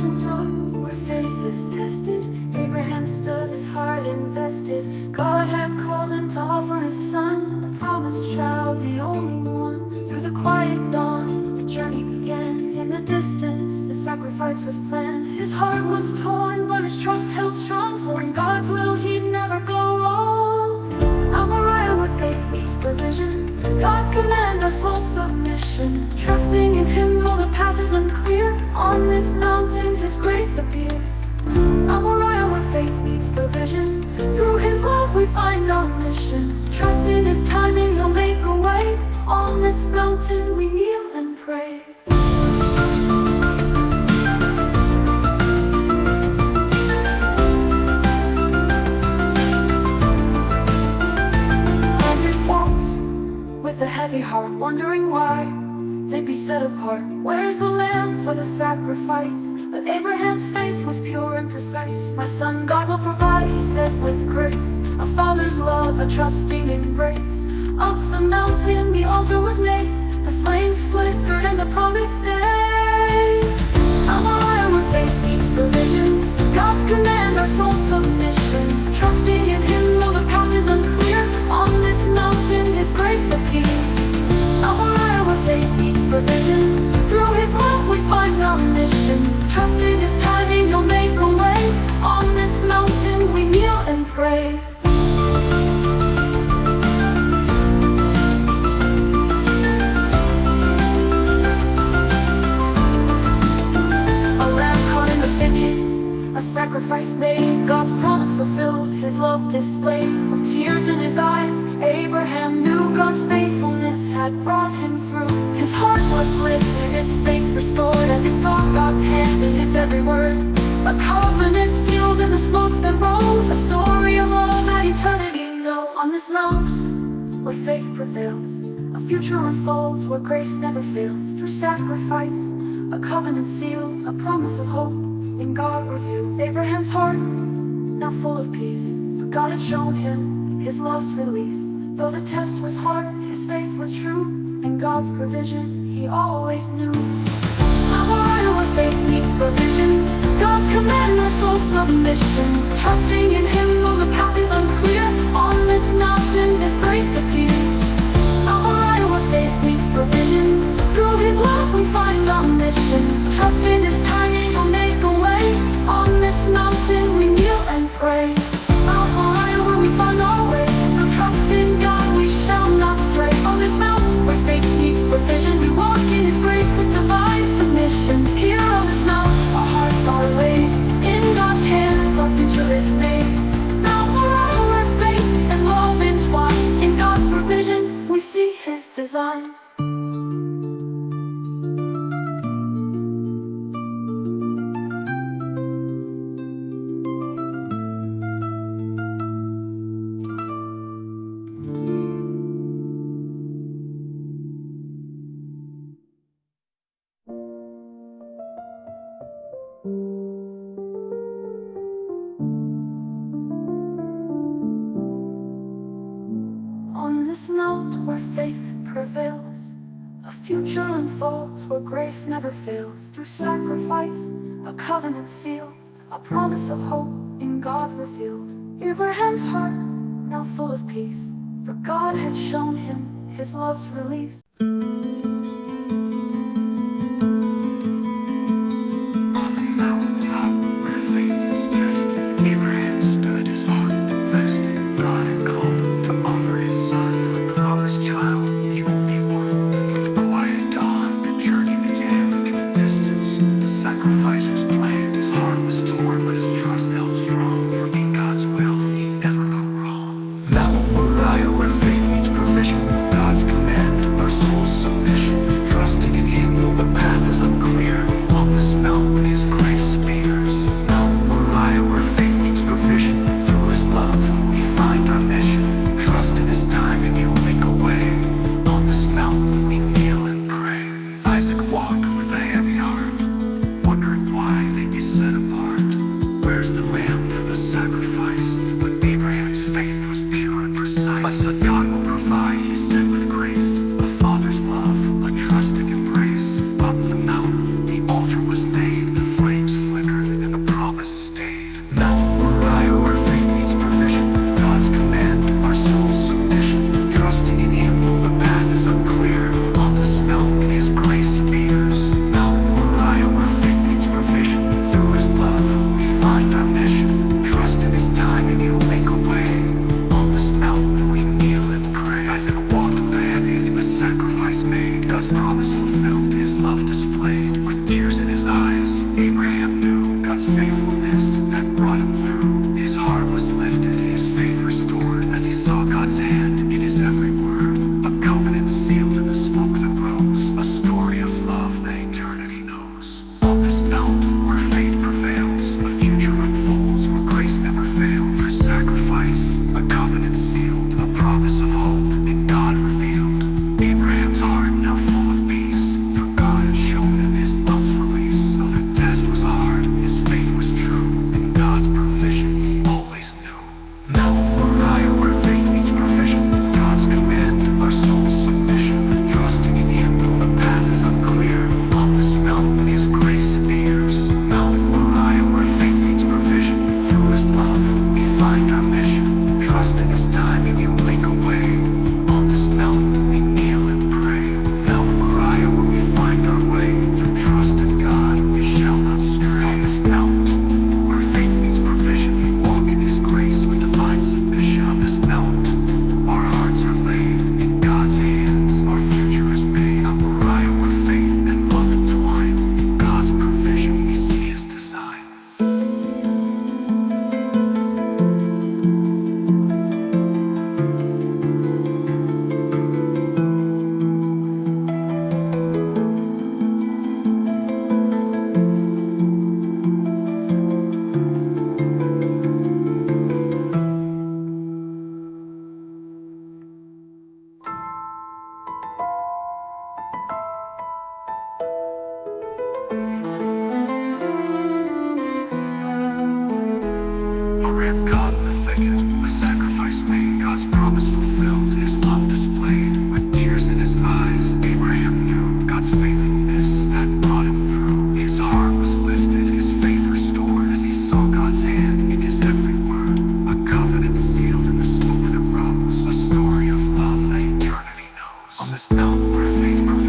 Where faith is tested, Abraham stood, his heart invested. God had called him to offer his son, the promised child, the only one. Through the quiet dawn, the journey began. In the distance, the sacrifice was planned. His heart was torn, but his trust held strong, for in God's will he'd never go wrong. Mount Moriah, where faith meets provision, God's command, our soul submission. Trusting in him though the path is unclear, on this mountain his grace appears. Mount Moriah, where faith meets provision, through his love we find our mission. Trust in his timing, he'll make a way. On this mountain we kneel and pray. With a heavy heart, wondering why they'd be set apart. Where's the lamb for the sacrifice? But Abraham's faith was pure and precise. My son, God will provide, he said with grace. A father's love, a trusting embrace. Up the mountain, the altar was made. The flames flickered and the promise stayed. Mount Moriah, where faith meets provision, God's command, our soul submission. Trusting in him though the path is unclear, on this mountain his grace appears. Mount Moriah, where faith meets provision, through his love we find our mission. Trust in his timing, he'll make a way. On this mountain we kneel and pray. A sacrifice made, God's promise fulfilled, his love displayed. With tears in his eyes, Abraham knew God's faithfulness had brought him through. His heart was lifted, his faith restored, as he saw God's hand in his every word. A covenant sealed in the smoke that rose, a story of love that eternity knows. On this mountain, where faith prevails, a future unfolds where grace never fails. Through sacrifice, a covenant sealed, a promise of hope in God revealed. Abraham's heart, now full of peace, for God had shown him his love's release. Though the test was hard, his faith was true, and God's provision he always knew. Mount Moriah, where faith meets provision, God's command, our soul submission. Trusting in him though the path is unclear, on this mountain his grace appears. Mount Moriah, where faith meets provision, through his love we find our mission. Trust in his timing, he'll make a way. On this mountain we kneel and pray. Mount Moriah, where we find our way. Through trust in God we shall not stray. On this mountain where faith meets provision, we walk in his grace with divine submission. Here on this mountain our hearts are laid, in God's hands our future is made. Mount Moriah, where faith and love entwine, in God's provision we see his design. On this mount where faith prevails, a future unfolds where grace never fails. Through sacrifice, a covenant sealed, a promise of hope in God revealed. Abraham's heart, now full of peace, for God had shown him his love's release. God's command, our souls where faith